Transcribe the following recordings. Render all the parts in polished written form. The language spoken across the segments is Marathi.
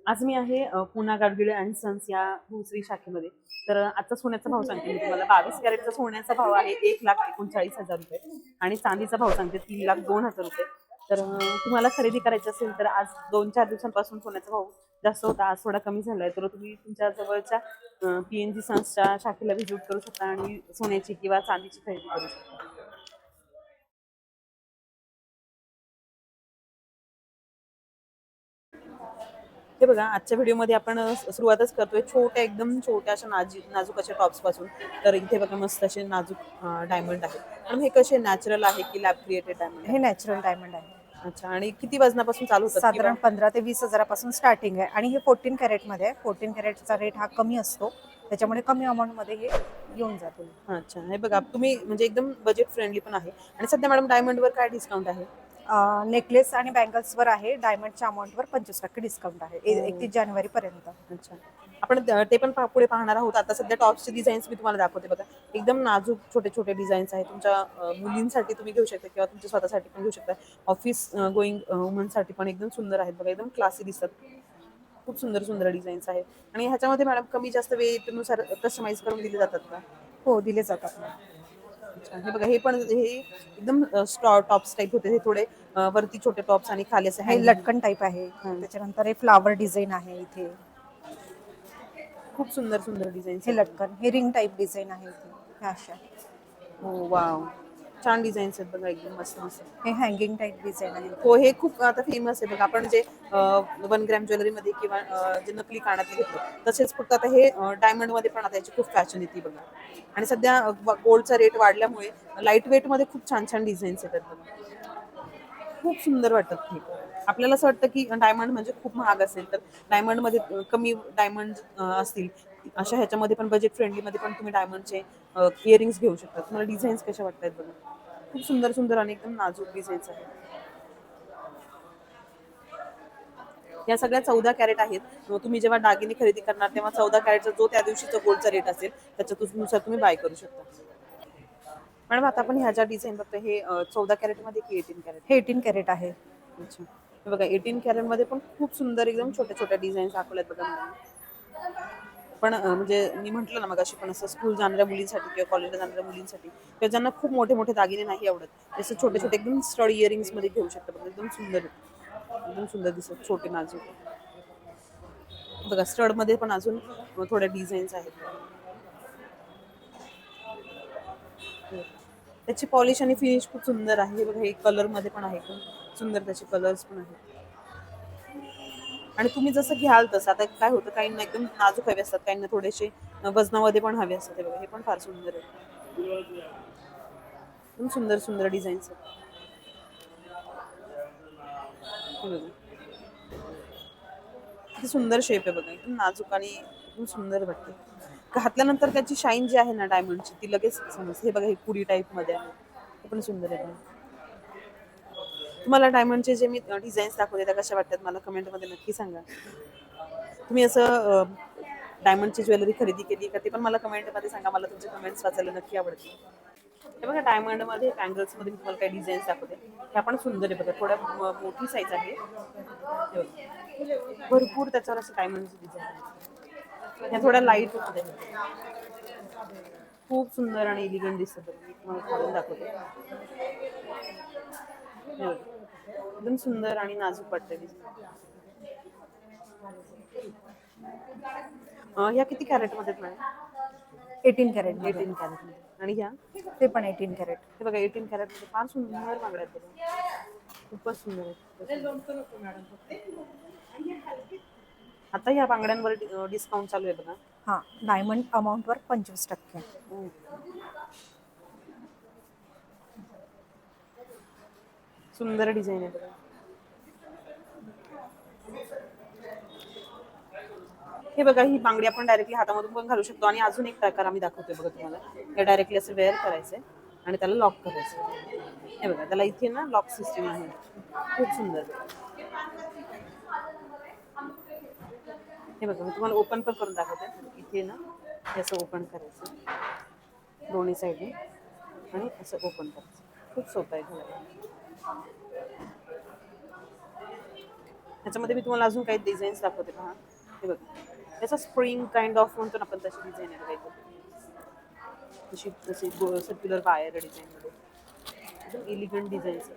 आज मी आहे पुणा गाडगिळ अँड सन्स या भोसरी शाखेमध्ये. तर आजचा सोन्याचा भाव सांगते मी तुम्हाला. 22 कॅरेटचा सोन्याचा भाव आहे 1,39,000 रुपये आणि चांदीचा भाव सांगते 3,02,000 रुपये. तर तुम्हाला खरेदी करायची असेल तर आज 2-4 दिवसांपासून सोन्याचा भाव जास्त होता, आज थोडा कमी झालाय. तर तुम्ही तुमच्या जवळच्या PNG सन्सच्या शाखेला व्हिजिट करू शकता आणि सोन्याची किंवा चांदीची खरेदी करू शकता. हे बघा, आजच्या व्हिडिओमध्ये आपण सुरुवातच करतोय छोट्या, एकदम छोट्या अशा नाजूक अशा टॉप्स पासून. तर इथे बघा मस्त असे नाजूक डायमंड आहेत. आणि हे कसे नॅचरल आहे की लॅब क्रिएटेड डायमंड हे आहे? नॅचरल डायमंड आहे. अच्छा, आणि किती वजनापासून चालू होतात किंवा? साधारण 15 ते 20 हजारापासून स्टार्टिंग आहे आणि हे 14 कॅरेटमध्ये आहे. 14 कॅरेटचा रेट हा कमी असतो, त्याच्यामुळे कमी अमाऊंटमध्ये हे येऊन जाते. अच्छा, हे बघा तुम्ही म्हणजे एकदम बजेट फ्रेंडली पण आहे. आणि सध्या मॅडम डायमंडवर काय डिस्काउंट आहे? नेकलेस आणि बँगल्सवर आहे डायमंडच्या अमाऊंटवर 25% डिस्काउंट आहे हो. 31 जानेवारीपर्यंत. अच्छा, आपण ते पण पुढे पाहणार आहोत. आता सध्या टॉप्सचे डिझाईन्स मी तुम्हाला दाखवते बघा. एकदम नाजूक छोटे छोटे डिझाईन्स आहेत. तुमच्या मुलींसाठी तुम्ही घेऊ शकता किंवा तुमच्या स्वतःसाठी पण घेऊ शकता. ऑफिस गोईंग वुमनसाठी पण एकदम सुंदर आहेत बघा, एकदम क्लासी दिसतात. खूप सुंदर सुंदर डिझाईन्स आहेत. आणि ह्याच्यामध्ये मॅडम कमी जास्त वेळेनुसार कस्टमाइज करून दिले जातात का? हो, दिले जातात ना. अच्छा, हे बघा, हे पण हे एकदम टॉप्स टाईप होते. हे थोडे वरती छोटे टॉप्स आणि खाली असे हे हँगिंग. लटकन टाईप आहे. त्याच्यानंतर हे फ्लावर डिझाईन आहे इथे. खूप सुंदर सुंदर डिझाईन्स हे आहेत बघा. लटकन, हे रिंग टाईप डिझाईन आहे इथे. ह्या अशा. हो, वाव, छान डिझाईन्स आहेत बघा, एकदम मस्त मस्त. हे हँगिंग टाईप डिझाईन आहे. हो, हे खूप आता फेमस आहे बघा. आपण जे 1 ग्रॅम ज्वेलरीमध्ये किंवा जे नकली कानातले घेतो तसेच, फक्त आता हे डायमंडमध्ये पण आता याची खूप फॅशन येते बघा. आणि सध्या गोल्डचा रेट वाढल्यामुळे लाईट वेटमध्ये खूप छान छान डिझाईन्स येतात बघा. खूप सुंदर वाटतात हे. आपल्याला असं वाटतं की डायमंड म्हणजे खूप महाग असेल, तर डायमंडमध्ये कमी डायमंड असतील अशा ह्याच्यामध्ये पण बजेट फ्रेंडलीमध्ये पण तुम्ही डायमंडचे इयरिंग्स घेऊ शकता. तुम्हाला डिझाईन्स कशा वाटतात बघा. खूप सुंदर सुंदर आणि एकदम नाजूक डिझाईन्स आहेत. या सगळ्या 14 कॅरेट आहेत. तुम्ही जेव्हा दागिने खरेदी करणार तेव्हा 14 कॅरेटचा जो त्या दिवशीचा गोल्डचा रेट असेल त्याच्यानुसार तुम्ही बाय करू शकता. मॅडम, आता आपण ह्या ज्या डिझाईन बघतोय हे 14 कॅरेटमध्ये की 18 कॅरेट? हे 18 कॅरेट आहे. अच्छा, हे बघा 18 कॅरेटमध्ये पण खूप सुंदर एकदम छोट्या छोट्या डिझाईन्स दाखवल्यात बघा मॅडम. पण म्हणजे मी म्हटलं ना मगाशी, पण असं स्कूल जाणाऱ्या मुलींसाठी किंवा कॉलेजला जाणाऱ्या मुलींसाठी किंवा ज्यांना खूप मोठे मोठे दागिने नाही आवडत, जसं छोटे छोटे एकदम स्टड इयरिंग्स मध्ये घेऊ शकता बघा. एकदम सुंदर आहेत. एकदम सुंदर दिसत छोटे नाजूक बघा. स्टड मध्ये पण अजून थोड्या डिझाईन्स आहेत. त्याची पॉलिश आणि फिनिश खूप सुंदर आहे. हे बघा, हे कलर मध्ये पण आहे, खूप सुंदर त्याचे कलर्स पण आहेत. आणि तुम्ही जसं घ्याल तसं. आता काय होतं, काहींना एकदम नाजूक हवे असतात, काहींना थोडेसे वजनामध्ये पण हवे असतात. हे बघा, हे पण फार सुंदर आहे. एकदम सुंदर सुंदर डिझाईन्स आहेत. हे बघा, किती सुंदर शेप आहे बघा, एकदम नाजूक आणि एकदम सुंदर वाटते. घातल्यानंतर त्याची शाईन जी आहे ना डायमंडची, ती लगेच समजते. हे बघा, हे पुडी टाईप मध्ये आहे, हे पण सुंदर आहे बघा. तुम्हाला डायमंडचे जे मी डिझाईन्स दाखवले त्या कशा वाटतात मला कमेंटमध्ये नक्की सांगा. तुम्ही असं डायमंडची ज्वेलरी खरेदी केली का ते पण मला कमेंटमध्ये सांगा. मला तुमचे कमेंट्स वाचायला नक्की आवडतील. हे बघा, डायमंडमध्ये बँगल्समध्ये मी तुम्हाला काही डिझाईन्स दाखवते. हे पण सुंदर आहे बघा. थोड्या मोठी साईज आहे. हे बघा, भरपूर त्याच्यावर असं डायमंडची डिझाईन आहे. ह्या थोड्या लाईट होत्या. खूप सुंदर आणि एलिगंट दिसत. मी तुम्हाला घालून दाखवते. हे बघा, एकदम सुंदर आणि नाजूक वाटते डिझाईन. ह्या किती कॅरेट मध्ये मॅडम? 18 कॅरेटमध्ये. 18 कॅरेट मध्ये. आणि ह्या? ते पण 18 कॅरेट. हे बघा, 18 कॅरेट मध्ये फार सुंदर बांगड्या आहेत बघा. खूपच सुंदर आहेत. आता ह्या बांगड्यांवर डिस्काउंट चालू आहे बघा. हां, डायमंड अमाऊंटवर 25%. हो. सुंदर डिझाईन आहे बघा. हे बघा, ही बांगडी आपण डायरेक्टली हातामधून पण घालू शकतो. आणि अजून एक प्रकार आम्ही दाखवतोय बघा तुम्हाला. हे डायरेक्टली असं वेअर करायचंय आणि त्याला लॉक करायचं. हे बघा, त्याला इथे ना लॉक सिस्टीम आहे. खूप सुंदर. हे बघा, मी तुम्हाला ओपन पण करून दाखवते. इथे ना हे असं ओपन करायचं दोन्ही साईडने आणि असं ओपन करायचं. खूप सोपं आहे घालायला. ह्याच्यामध्ये मी तुम्हाला अजून काही डिझाईन्स दाखवते पहा. हे बघा, त्याचा स्प्रिंग काइंड ऑफ म्हणतो ना आपण, तशी डिझाईन आहे काही तशी, जशी सर्क्युलर वायर डिझाईनमध्ये एकदम एलिगंट डिझाईन्स.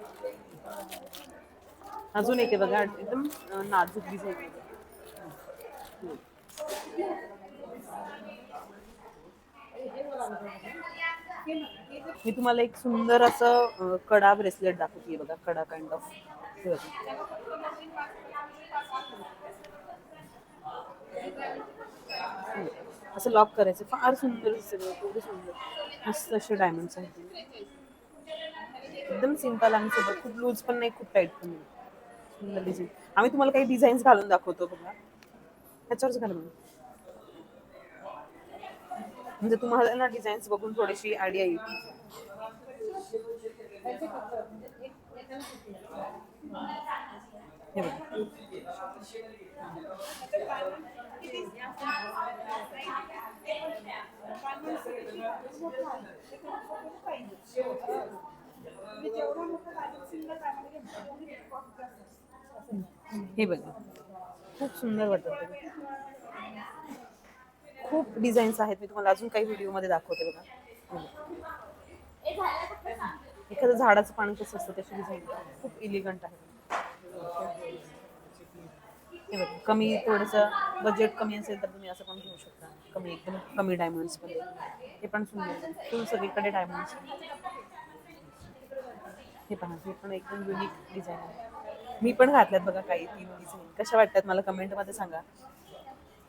अजून एक आहे बघा, एकदम नाजूक डिझाईन. मी तुम्हाला एक सुंदर असं कडा ब्रेसलेट दाखवते बघा, कडा काइंड ऑफ. असं लॉक करायचं, फार सुंदर दिसतं, खूप सुंदर मस्त असे डायमंड्स आहेत. एकदम सिंपल आणि सोबत खूप लूज पण नाही, खूप टाईट पण नाही. सुंदर डिझाईन. आम्ही तुम्हाला काही डिझाईन्स घालून दाखवतो बघा, ह्याच्यावरच घालून, म्हणजे तुम्हाला ना डिझाईन्स बघून थोडीशी आयडिया येईल. हे बघा. हे बघा, खूप सुंदर वाटतं ते. खूप डिझाईन्स आहेत, मी तुम्हाला अजून काही व्हिडिओमध्ये दाखवते बघा. एखादं झाडाचं पान कसं असतं तशी डिझाईन, खूप इलिगंट आहे. हे बघा, कमी थोडंसं बजेट कमी असेल तर तुम्ही असं पण घेऊ शकता, कमी एकदम कमी डायमंड्समध्ये. हे पण सुंदर, फुल सगळीकडे डायमंड्स. हे पहा, हे पण एकदम युनिक डिझाईन आहे. मी पण घातल्यात बघा काही 3 डिझाईन. कशा वाटतात मला कमेंटमध्ये सांगा.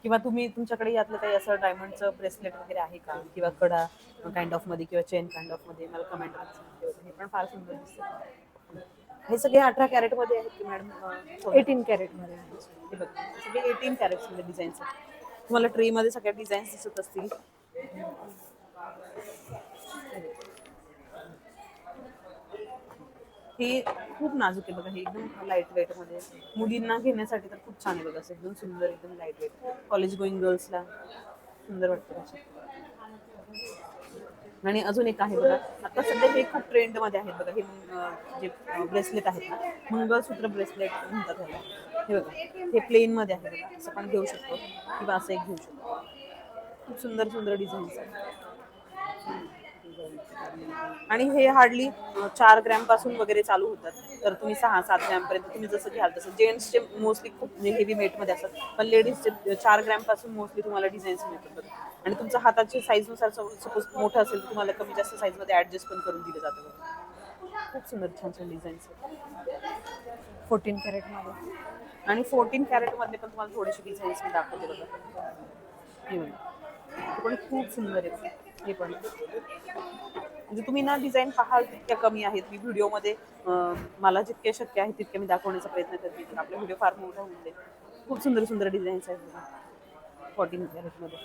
किंवा तुम्ही तुमच्याकडे यातलं काही असं डायमंडचं ब्रेसलेट वगैरे आहे का, किंवा कडा काइंड ऑफ मध्ये किंवा चेन काइंड ऑफ मध्ये, मला कमेंटमध्ये सांगा. हे पण फार सुंदर दिसतं. हे सगळे 18 कॅरेट मध्ये आहेत की मॅडम? 18 कॅरेटमध्ये आहे. हे बघा, सगळे 18 कॅरेट्स मध्ये डिझाईन्स आहेत. तुम्हाला ट्रे मध्ये सगळ्या डिझाईन्स दिसत असतील. हे खूप नाजूक आहे बघा, हे एकदम लाईट वेट मध्ये, मुलींना घेण्यासाठी तर खूप छान आहे बघा, असं एकदम सुंदर, एकदम लाईट वेट, कॉलेज गोईंग गर्ल्सला सुंदर वाटतं असं. आणि अजून एक आहे बघा, आता सध्या हे खूप ट्रेंड मध्ये आहेत बघा, हे जे ब्रेसलेट आहेत ना, मंगळसूत्र ब्रेसलेट म्हणतात ह्याला. हे बघा, हे प्लेन मध्ये आहे बघा, असं पण घेऊ शकतो किंवा असं एक घेऊ शकतो. खूप सुंदर सुंदर डिझाईन्स आहेत. आणि हे हार्डली 4 ग्रॅम पासून वगैरे चालू होतात, तर तुम्ही 6-7 ग्रॅम पर्यंत तुम्ही जसं घ्याल तसं. जेंट्सचे मोस्टली खूप हेवी वेट मध्ये असतात, पण लेडीजचे 4 ग्रॅम पासून मोस्टली तुम्हाला डिझाईन्स मिळतात बघा. आणि तुमच्या हाताची साईजनुसार सपोज मोठं असेल तर तुम्हाला कमी जास्त साईज मध्ये ऍडजस्ट पण करून दिलं जातं बघा. खूप सुंदर छान छान डिझाईन्स आहेत 14 कॅरेटमध्ये. आणि 14 कॅरेट मध्ये पण तुम्हाला थोडेसे डिझाईन्स मी दाखवते बघा. हे बघा, हे पण खूप सुंदर आहे. हे पण म्हणजे तुम्ही ना डिझाईन पाहाल तितक्या कमी आहेत. मी व्हिडिओमध्ये मला जितके शक्य आहे तितके मी दाखवण्याचा प्रयत्न करते, तर आपला व्हिडिओ फार मोठा होऊन जाईल. खूप सुंदर सुंदर डिझाईन्स आहेत बघा 14 कॅरेटमध्ये.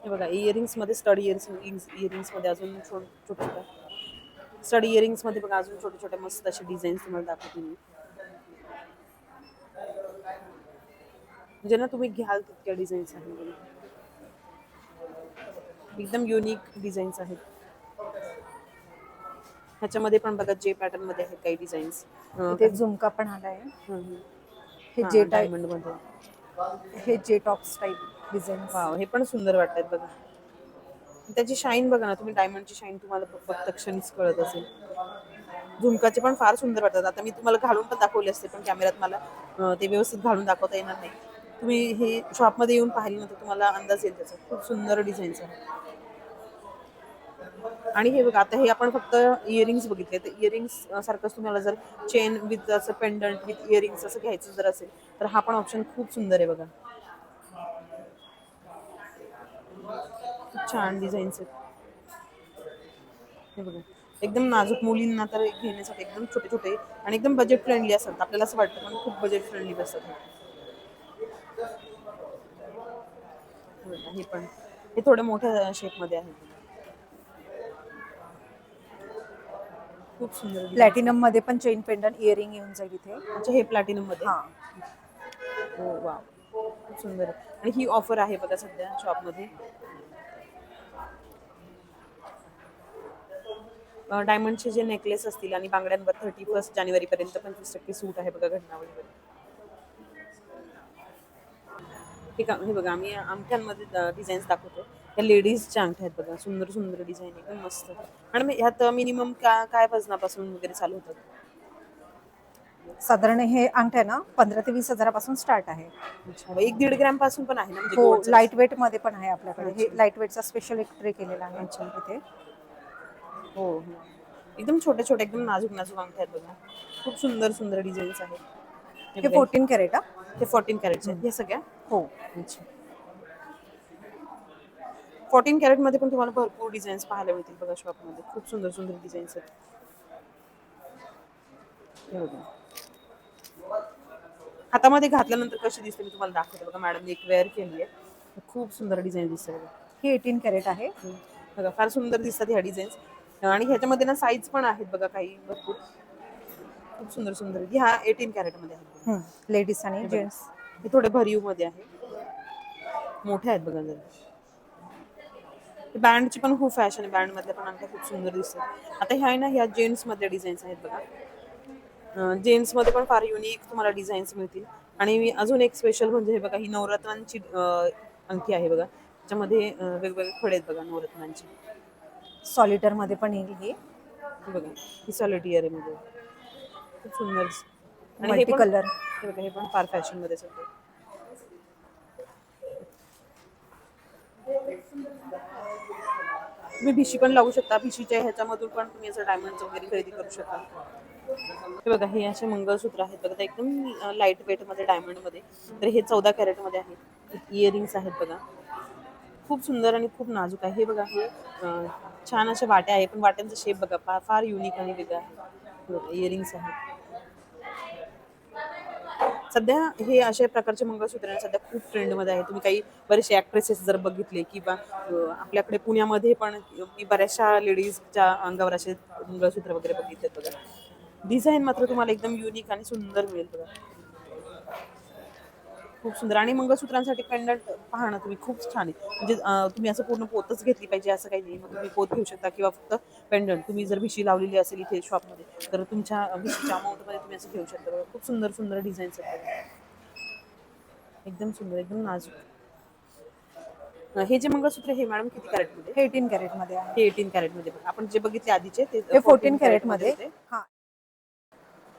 हे बघा, इयरिंग्समध्ये स्टड इयरिंग्समध्ये अजून छोट्या स्टड इयरिंग्समध्ये बघा, अजून छोटे छोटे मस्त असे डिझाईन्स तुम्हाला दाखवते मी. म्हणजे ना तुम्ही घ्याल तितक्या डिझाईन्स आहेत बघा. एकदम युनिक डिझाईन्स आहेत. ह्याच्यामध्ये पण बघा जे पॅटर्न मध्ये आहेत काही डिझाईन्स. इथे झुमका पण आलाय. हे जे टाईप, डायमंड मध्ये, हे जे टॉप्स टाईप डिझाईन. वाव, हे पण सुंदर वाटतात बघा. त्याची शाईन बघा ना तुम्ही, डायमंडची शाईन तुम्हाला फक्त क्षणीच कळत असेल. झुमकाचे पण फार सुंदर वाटतात. आता मी तुम्हाला घालून पण दाखवले असते, पण कॅमेऱ्यात मला ते व्यवस्थित घालून दाखवता येणार नाही. तुम्ही हे शॉपमध्ये येऊन पाहिले ना तर तुम्हाला अंदाज येईल त्याचा. खूप सुंदर डिझाईन्स आहे. आणि हे बघा, आता हे आपण फक्त इयरिंग्स बघितले, तर इयरिंग्स सारखंच तुम्हाला जर चेन विथ असं पेंडंट विथ इयरिंग्स असं घ्यायचं जर असेल तर हा पण ऑप्शन खूप सुंदर आहे बघा. खूप छान डिझाईन्स आहेत. हे बघा, एकदम नाजूक, मुलींना तर घेण्यासाठी एकदम छोटे छोटे आणि एकदम बजेट फ्रेंडली असतात. आपल्याला असं वाटतं पण खूप बजेट फ्रेंडली असतात. हे पण, हे थोड्या मोठ्या शेपमध्ये आहे. खूप सुंदर. प्लॅटिनम मध्ये पण चेन पेंडंट इयरिंग येऊन जाईल इथे. अच्छा, हे प्लॅटिनम मध्ये. हा, हो वा, खूप सुंदर आहे. आणि ही ऑफर आहे बघा सध्या शॉपमध्ये. डायमंडचे जे नेकलेस असतील आणि बांगड्यांवर 31 जानेवारी पर्यंत 25% सूट आहे बघा घटनावळीवर. हे बघा आम्ही अंगठ्यांमध्ये डिझाईन्स दाखवतो. त्या लेडीजच्या अंगठ्या आहेत बघा, सुंदर सुंदर डिझाईन एकदम मस्त. आणि ह्यात मिनिमम काय वजनापासून वगैरे चालू होतात? साधारण हे अंगठ्या ना 15 ते 20 हजारापासून स्टार्ट आहे. अच्छा, 1-1.5 ग्रॅम पासून पण आहे ना, म्हणजे हो, गोल्ड लाईट वेट मध्ये पण आहे आपल्याकडे. हे अच्छा. लाईट वेटचा स्पेशल एक ट्रे केलेला आहे अच्छा. इथे. हो हो, एकदम छोटे छोटे एकदम नाजूक नाजूक अंगठ्या आहेत बघा, खूप सुंदर सुंदर डिझाईन्स आहेत. हे हे बघा 14 कॅरेट. हे 14 कॅरेटचे आहेत हे सगळ्या. हो. अच्छा, 14 कॅरेट मध्ये पण तुम्हाला भरपूर डिझाईन्स पाहायला मिळतील बघा शॉपमध्ये, खूप सुंदर सुंदर डिझाईन्स आहेत. हे बघा हातामध्ये घातल्यानंतर कशी दिसते मी तुम्हाला दाखवते बघा. मॅडम एक वेअर केली आहे, खूप सुंदर डिझाईन दिसते बघा. हे 18 कॅरेट आहे. बघा फार सुंदर दिसतात ह्या डिझाईन्स. आणि ह्याच्यामध्ये ना साईज पण आहेत बघा काही भरपूर, खूप सुंदर सुंदर. ह्या 18 कॅरेट मध्ये आहेत बघा. लेडीज आणि हे बघा जेंट्स. हे थोडे भरीव मध्ये आहे, मोठे आहेत बघा जरा. बँडची पण खूप फॅशन आहे, बँड मधल्या पण अंगठ्या खूप सुंदर दिसतात. आता ह्या आहे ना, ह्या जेंट्स मध्ये डिझाईन्स आहेत बघा. जेंट्स मध्ये पण फार युनिक तुम्हाला डिझाईन्स मिळतील. आणि अजून एक स्पेशल म्हणजे हे बघा, ही नवरत्नांची अंगठी आहे बघा. त्याच्यामध्ये वेगवेगळे खडे आहेत बघा नवरत्नांचे. सॉलिटर मध्ये पण येईल हे. हे बघा ही सॉलिटियर मध्ये खूप सुंदर. आणि मल्टी कलर. हे बघा हे पण फार फॅशन मध्ये सगळं. तुम्ही भिशी पण लावू शकता, भिशीच्या ह्याच्यामधून पण तुम्ही असं डायमंड वगैरे खरेदी करू शकता. हे बघा हे असे मंगळसूत्र आहेत बघा, एकदम लाईट वेट मध्ये डायमंड मध्ये. तर हे 14 कॅरेट मध्ये आहे. इयरिंग्स आहेत बघा, खूप सुंदर आणि खूप नाजूक आहे. हे बघा हे छान अशा वाट्या आहे, पण वाट्यांचा शेप बघा फार युनिक आणि वेगळा आहे. इयरिंग्स आहेत. सध्या हे अशा प्रकारचे मंगळसूत्र सध्या खूप ट्रेंडमध्ये आहे. तुम्ही काही बरेचसे ऍक्ट्रेसेस जर बघितले किंवा आपल्याकडे पुण्यामध्ये पण मी बऱ्याचशा लेडीजच्या अंगावर असे मंगळसूत्र वगैरे बघितले बघा. डिझाईन मात्र तुम्हाला एकदम युनिक आणि सुंदर मिळेल बघा, खूप सुंदर. आणि मंगळसूत्रांसाठी पेंडंट पाहणं तुम्ही खूप छान आहे. म्हणजे तुम्ही असं पूर्ण पोतच घेतली पाहिजे असं काही नाही, मग तुम्ही पोत घेऊ शकता किंवा फक्त पेंडंट. तुम्ही जर भिशी लावलेली असेल इथे शॉपमध्ये तर तुमच्या भिशीच्या अमाऊंटमध्ये तुम्ही असं घेऊ शकता बघा. खूप सुंदर सुंदर डिझाईन्स आहेत, एकदम सुंदर एकदम नाजूक. हे जे मंगळसूत्र हे मॅडम किती कॅरेट मध्ये? हे 18 कॅरेट मध्ये आहे. हे 18 कॅरेट मध्ये. आपण जे बघितले आधीचे ते हे 14 14 कॅरेट कॅरेट मध्ये मध्ये. होते. हा,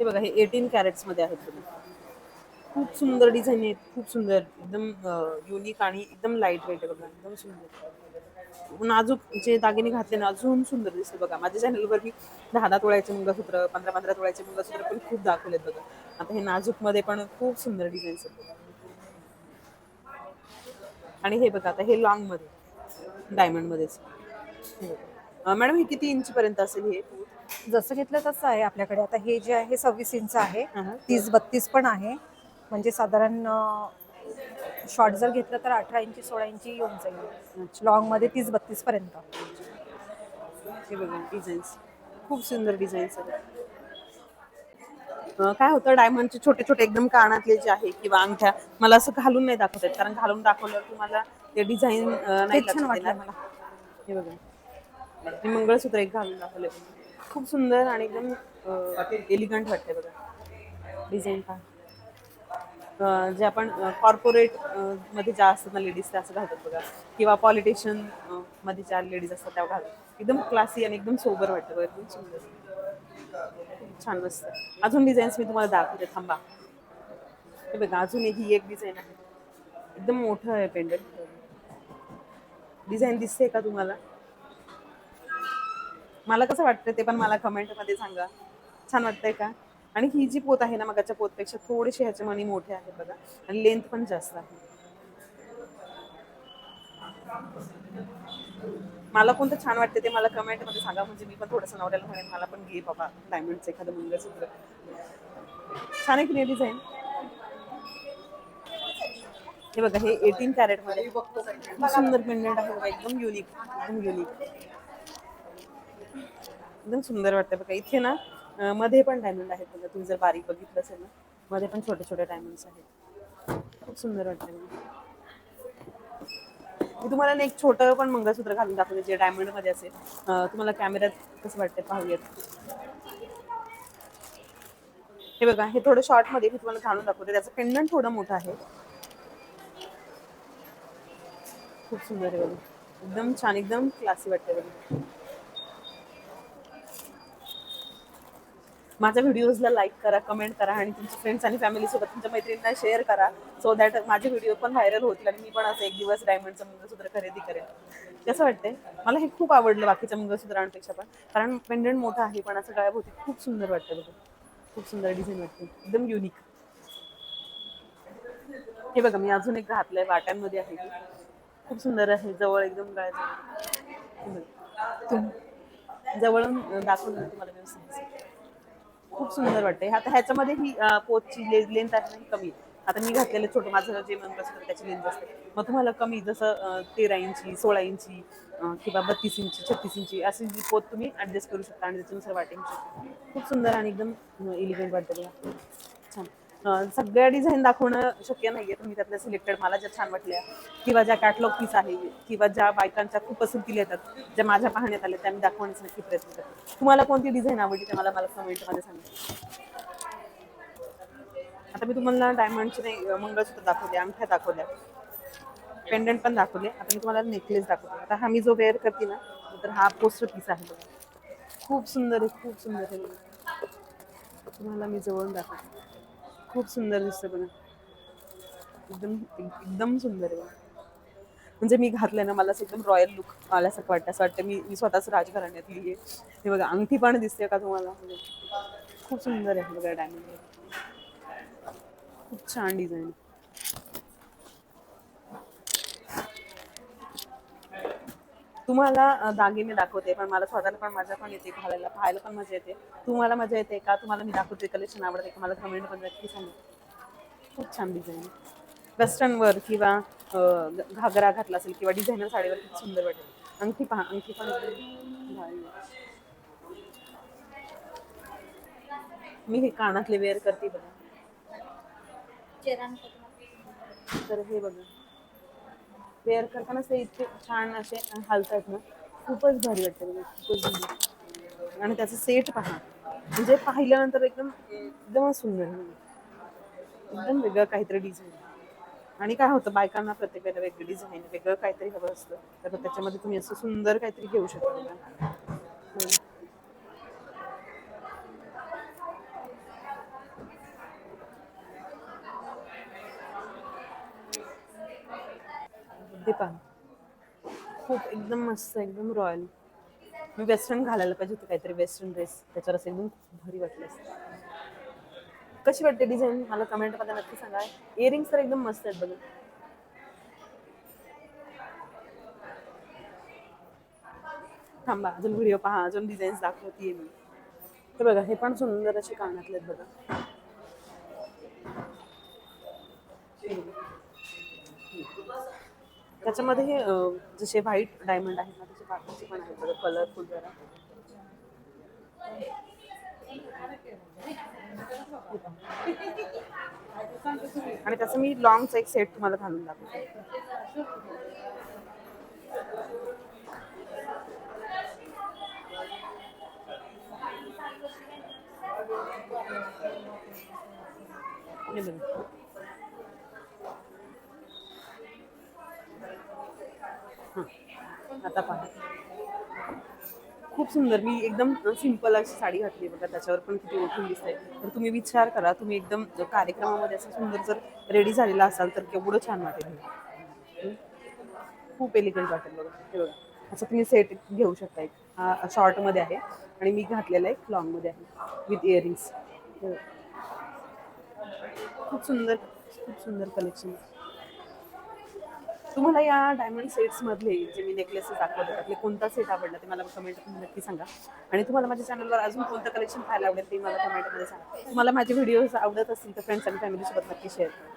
हे बघा हे 18 कॅरेट्स मध्ये आहेत बघा. खूप सुंदर डिझाईन आहेत, खूप सुंदर एकदम युनिक आणि एकदम लाईट वेट आहे बघा, एकदम सुंदर नाजूक. जे दागिने घातले ना अजून सुंदर दिसते बघा. माझ्या चॅनलवर मी 10-10 तोळ्याचे मंगळसूत्र, 15-15 तोळ्याचे मंगळसूत्र पण खूप दाखवलेत बघा. आता हे नाजूक मध्ये पण खूप सुंदर डिझाईन्स आहेत. आणि हे बघा आता हे लॉंग मध्ये डायमंड मध्येच. मॅडम हे किती इंच पर्यंत असेल हे? जसं घेतलं तसं आहे आपल्याकडे. आता हे जे आहे 26 इंच आहे, हा, हा. 30-32 पण आहे. म्हणजे साधारण शॉर्ट जर घेतलं तर 18 इंची 16 इंची येऊन जाईल. अच्छा. लॉंग मध्ये 30-32 पर्यंत. हे बघा डिझाईन्स खूप सुंदर डिझाईन्स आहेत. काय होतं डायमंडचे छोटे छोटे एकदम कानातले जे आहे किंवा अंगठ्या मला असं घालून नाही दाखवत आहेत, कारण घालून दाखवल्यावर तुम्हाला ते डिझाईन नाही तेच छान लक्षात वाटलं येणार. मला. हे बघा हे मंगळसूत्र एक घालून दाखवले, खूप सुंदर आणि एकदम एलिगंट वाटते बघा डिझाईन. जे आपण कॉर्पोरेट मध्ये ज्या असतात ना लेडीज त्या असं घालतात बघा, किंवा पॉलिटिशियन मध्ये ज्या लेडीज असतात त्या घालतात. एकदम क्लासी आणि एकदम सोबर वाटतं बघा, एकदम सुंदर छान मस्त. अजून डिझाईन्स मी तुम्हाला दाखवते थांबा. हे बघा अजून ही एक डिझाईन आहे, एकदम मोठं आहे पेंडंट. डिझाईन दिसते का तुम्हाला? मला कसं वाटतं ते पण मला कमेंट मध्ये सांगा. छान वाटतंय का? आणि ही जी पोत आहे ना मगाच्या पोतपेक्षा थोडेसे ह्याचे मणी मोठे आहेत बघा, आणि लेंथ पण जास्त आहे. मला कोणतं छान वाटते ते मला कमेंट मध्ये सांगा, म्हणजे मी पण थोडंसं नवऱ्याला म्हणेन मला पण घे बाबा डायमंडचं एखादं मंगळसूत्र. छान आहे की नाही डिझाईन? हे बघा हे 18 कॅरेट मध्ये खूप सुंदर पेंडंट आहे बघा, एकदम युनिक एकदम युनिक एकदम सुंदर वाटतं बघा. इथे ना मध्ये पण डायमंड आहेत बघा, तुम्ही जर बारीक बघितलं असेल ना मध्ये पण छोटे छोटे डायमंड्स आहेत, खूप सुंदर वाटतं. मी तुम्हाला ना एक छोटं पण मंगळसूत्र घालून दाखवते जे डायमंड मध्ये असेल. तुम्हाला कॅमेऱ्यात कसं वाटतंय पाहूयात. हे बघा, हे थोडं शॉर्ट मध्ये मी तुम्हाला घालून दाखवते. त्याचं पेंडंट थोडं मोठं आहे. खूप सुंदर आहे बघा, एकदम छान, एकदम क्लासी वाटते बघा. माझ्या व्हिडिओजला लाईक करा, कमेंट करा आणि तुमच्या फ्रेंड्स आणि फॅमिली सोबत तुमच्या मैत्रिणींना शेअर करा. सो दॅट माझे व्हिडिओ पण व्हायरल होतील आणि मी पण असं एक दिवस डायमंडचं मंगळसूत्र खरेदी करेन. कसं वाटतंय? मला हे खूप आवडलं बाकीच्या मंगळसूत्रांपेक्षा पण, कारण पेंडंट मोठं आहे पण असं गळ्याभोवती खूप सुंदर वाटतं बघा. खूप सुंदर डिझाईन वाटते, एकदम युनिक. हे बघा, मी अजून एक घातलंय, वाट्यांमध्ये आहे ते. खूप सुंदर आहे, जवळ एकदम गळ्याजवळ. जवळून दाखवून तुम्हाला व्यवस्थित. खूप सुंदर वाटते. आता ह्याच्यामध्ये ही पोतची लेंथ आहे ना कमी. आता मी घातलेलं छोटं माझं जे मंगळसूत्र त्याची लेंथ असते. मग तुम्हाला कमी जसं 13 इंची, 16 इंची किंवा 32 इंची, 36 इंची अशी जी पोत तुम्ही ऍडजस्ट करू शकता आणि त्याच्यानुसार वाटेल. खूप सुंदर आणि एकदम एलिगंट वाटतं बघा. छान. सगळ्या डिझाईन दाखवणं शक्य नाहीये. तुम्ही त्यातल्या सिलेक्टेड मला ज्या छान वाटल्या किंवा ज्या कॅटलॉग पीस आहे किंवा ज्या बायकांच्या खूप पसंतीला येतात, ज्या माझ्या पाहण्यात आल्या त्या मी दाखवण्याचा नक्की प्रयत्न करते. तुम्हाला कोणती डिझाईन आवडली ते मला कमेंटमध्ये सांगा. आता मी तुम्हाला डायमंडचे नाही मंगळसूत्र दाखवले, अंगठ्या दाखवल्या, पेंडंट पण दाखवले. आता मी तुम्हाला नेकलेस दाखवते. आता हा मी जो वेअर करते ना, तर हा पोस्टर पीस आहे बघा. खूप सुंदर आहे, खूप सुंदर आहे बघा. तुम्हाला मी जवळून दाखवते. खूप सुंदर दिसतं बघा, एकदम एकदम सुंदर आहे बघा. म्हणजे मी घातलंय ना, मला असं एकदम रॉयल लुक आल्यासारखं वाटतं. असं वाटतं मी स्वतःच राजघराण्यातली आहे. हे बघा, अंगठी पण दिसते का तुम्हाला? म्हणजे खूप सुंदर आहे बघा, डायमंड खूप छान डिझाईन. तुम्हाला दागिने दाखवते पण मला स्वतःला पण मजा पण येते घालायला, पाहायला पण मजा येते. तुम्हाला मजा येते का? तुम्हाला मी दाखवते कलेक्शन आवडते का? मला कमेंट पण नक्की सांगा. खूप छान डिझाईन. वेस्टर्न वर किंवा घागरा घातला असेल किंवा डिझायनर साडीवर खूप सुंदर वाटेल. अंगठी पहा, अंगठी पण एकदम भारी आहे. मी हे कानातले वेअर करते बघा. तर हे बघा, वेअर करतानाच ते इतके छान असे हालतात ना, खूपच भारी वाटतं बघा, खूपच भारी. आणि त्याचं सेट पहा, म्हणजे पाहिल्यानंतर एकदम एकदमच सुंदर आहे. एकदम वेगळं काहीतरी डिझाईन. आणि काय होतं, बायकांना प्रत्येक वेळेला वेगळी डिझाईन, वेगळं काहीतरी हवं असतं, तर त्याच्यामध्ये तुम्ही असं सुंदर काहीतरी घेऊ शकता बघा. हे पहा, खूप एकदम मस्त, एकदम रॉयल. मी वेस्टर्न घालायला पाहिजे होतं, काहीतरी वेस्टर्न ड्रेस त्याच्यावर असं एकदम भारी वाटलं असतं. कशी वाटते डिझाईन मला कमेंट मध्ये नक्की सांगा. इयरिंग्स तर एकदम मस्त आहेत बघा. थांबा, अजून व्हिडिओ पहा, अजून डिझाईन्स दाखवतीये मी. हे बघा, हे पण सुंदर असे कानातले आहेत बघा. हे बघा. त्याच्यामध्ये हे जसे व्हाईट डायमंड आहेत ना, तसे बाकीचे पण आहेत बघा, कलरफुल जरा. आणि त्याचं मी लॉंगचा एक सेट तुम्हाला घालून दाखवते. हे बघा. हां, आता पहा, खूप सुंदर. मी एकदम सिंपल अशी साडी घातली बघा, त्याच्यावर पण किती उठून दिसतंय. तर तुम्ही विचार करा, तुम्ही एकदम कार्यक्रमामध्ये असं सुंदर जर रेडी झालेला असाल तर केवढं छान वाटेल हे. खूप एलिगंट वाटेल बघा. हे बघा, असं तुम्ही सेट घेऊ शकता. एक हा शॉर्टमध्ये आहे आणि मी घातलेला एक लॉंगमध्ये आहे विथ इयरिंग्स. खूप सुंदर, खूप सुंदर कलेक्शन. तुम्हाला या डायमंड सेट्स मधले जे मी नेकलेसेस दाखवले त्यातले कोणता सेट आवडला ते मला कमेंट नक्की सांगा. आणि तुम्हाला माझ्या चॅनलवर अजून कोणतं कलेक्शन पाहायला आवडेल ते मला कमेंटमध्ये सांगा. तुम्हाला माझे व्हिडिओज आवडत असतील तर फ्रेंड्स आणि फॅमिलीसोबत नक्की शेअर करा.